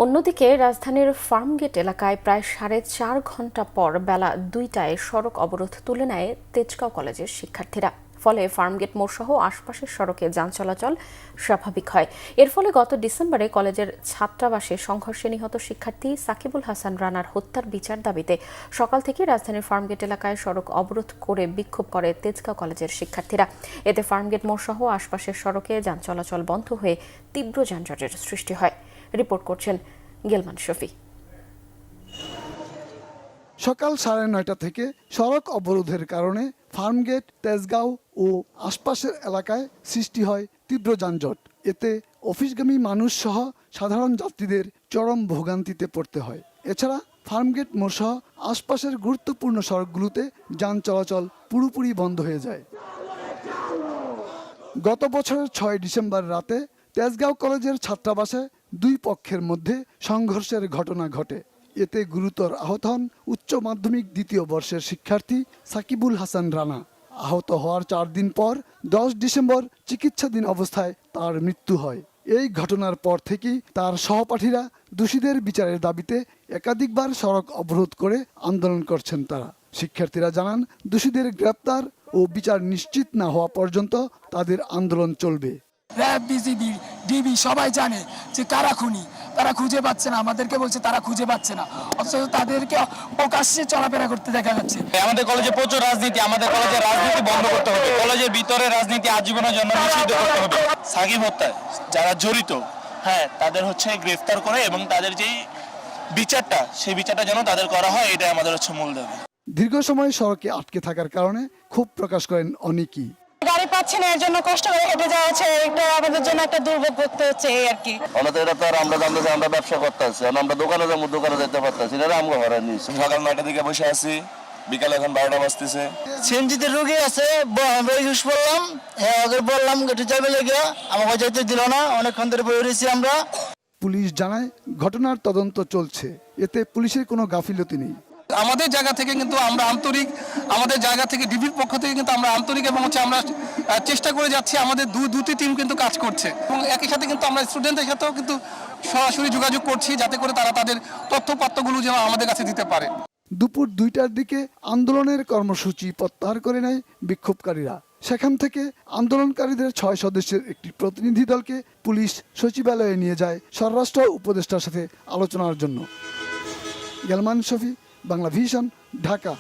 অন্যদিকে রাজধানীর ফার্মগেট এলাকায় প্রায় 4.5 ঘণ্টা পর বেলা 2টায় সড়ক অবরোধ তুলে নেয় তেজগাঁও কলেজের শিক্ষার্থীরা। ফলে ফার্মগেট মোড় সহ আশপাশের সড়কে যান চলাচল স্বাভাবিক হয়। এর ফলে গত ডিসেম্বরে কলেজের ছাত্রাবাসে সংঘর্ষে নিহত শিক্ষার্থী সাকিবুল হাসান রানার হত্যার বিচার দাবিতে সকাল থেকে রাজধানীর ফার্মগেট এলাকায় সড়ক অবরোধ করে বিক্ষোভ করে তেজগাঁও কলেজের শিক্ষার্থীরা। এতে ফার্মগেট মোড় সহ আশপাশের সড়কে যান চলাচল বন্ধ হয়ে তীব্র যানজটের সৃষ্টি হয়। রিপোর্ট করছেন গেলমান শফি। সকাল 9:30 থেকে সড়ক অবরোধের কারণে ফার্মগেট, তেজগাঁও ও আশপাশের এলাকায় সৃষ্টি হয় তীব্র যানজট। এতে অফিসগামী মানুষ সহ সাধারণ যাত্রীদের চরম ভোগান্তিতে পড়তে হয়। এছাড়া ফার্মগেট মোড় সহ আশপাশের গুরুত্বপূর্ণ সড়কগুলোতে যান চলাচল পুরোপুরি বন্ধ হয়ে যায়। গত বছরের 6 ডিসেম্বর রাতে তেজগাঁও কলেজের ছাত্রাবাসে দুই পক্ষের মধ্যে সংঘর্ষের ঘটনা ঘটে। এতে গুরুতর আহত হন উচ্চ মাধ্যমিক দ্বিতীয় বর্ষের শিক্ষার্থী সাকিবুল হাসান রানা। আহত হওয়ার 4 দিন পর 10 ডিসেম্বর চিকিৎসাধীন অবস্থায় তার মৃত্যু হয়। এই ঘটনার পর থেকেই তার সহপাঠীরা দোষীদের বিচারের দাবিতে একাধিকবার সড়ক অবরোধ করে আন্দোলন করছেন তারা। শিক্ষার্থীরা জানান, দোষীদের গ্রেপ্তার ও বিচার নিশ্চিত না হওয়া পর্যন্ত তাদের আন্দোলন চলবে। র্যাব, বিজিবি, ডিবি সবাই জানে যে কারা খুনি, তারা খুঁজে পাচ্ছে না। আমাদেরকে বলছে তারা খুঁজে পাচ্ছে না, অথচ তাদেরকে প্রকাশ্যে চলাফেরা করতে দেখা যাচ্ছে। আমাদের কলেজে প্রচুর রাজনীতি, আমাদের কলেজের রাজনীতি বন্ধ করতে হবে। কলেজের ভিতরে রাজনীতি আজীবনের জন্য নিষিদ্ধ করতে হবে। সাকিব হত্যায় যারা জড়িত, তাদের গ্রেফতার করে এবং তাদের যেই বিচারটা, সেই বিচারটা যেন তাদের করা হয়, এটাই আমাদের মূল দাবি। দীর্ঘ সময় সড়কে আটকে থাকার কারণে ক্ষোভ প্রকাশ করেন অনেকেই। গাড়ি পাচ্ছি না, এর জন্য কষ্ট করে হেঁটে যাওয়া হচ্ছে, এটা আমাদের জন্য একটা দুর্ভোগ করতে হচ্ছে এই আর কি। এটা তো আর আমরা জানতেছি, আমরা ব্যবসা করতে আছি, আমরা দোকানে যাবো, দোকানে যেতে পারতেছি না, আমরা ঘরে নিয়েছি। সকাল 9টার দিকে বসে আছি, বিকালে এখন 12টা বাজতেছে। সিএনজিতে রোগী আছে, ইউজ করলাম, ওদের বললাম একটু যাবে লেগে, আমাকে যেতে দিল না, অনেকক্ষণ ধরে বসে রয়েছি আমরা। পুলিশ জানায় ঘটনার তদন্ত চলছে, এতে পুলিশের কোনো গাফিলতি নেই। আমাদের জায়গা থেকে কিন্তু আমরা আন্তরিক, আমাদের জায়গা থেকে ডিবির পক্ষ থেকে কিন্তু আমরা আন্তরিক এবং আমরা চেষ্টা করে যাচ্ছি। আমাদের দুটি টিম কিন্তু কাজ করছে এবং একই সাথে কিন্তু আমরা স্টুডেন্টদের সাথেও কিন্তু সরাসরি যোগাযোগ করছি, যাতে করে তারা তাদের তথ্যপাত্রগুলো যেন আমাদের কাছে দিতে পারে। দুপুর 2টার দিকে আন্দোলনের কর্মসূচি প্রত্যাহার করে নেয় বিক্ষোভকারীরা। সেখান থেকে আন্দোলনকারীদের 6 সদস্যের একটি প্রতিনিধি দলকে পুলিশ সচিবালয়ে নিয়ে যায় স্বরাষ্ট্র উপদেষ্টার সাথে আলোচনার জন্য। গেলমান শফি, বাংলা ভিশন, ঢাকা।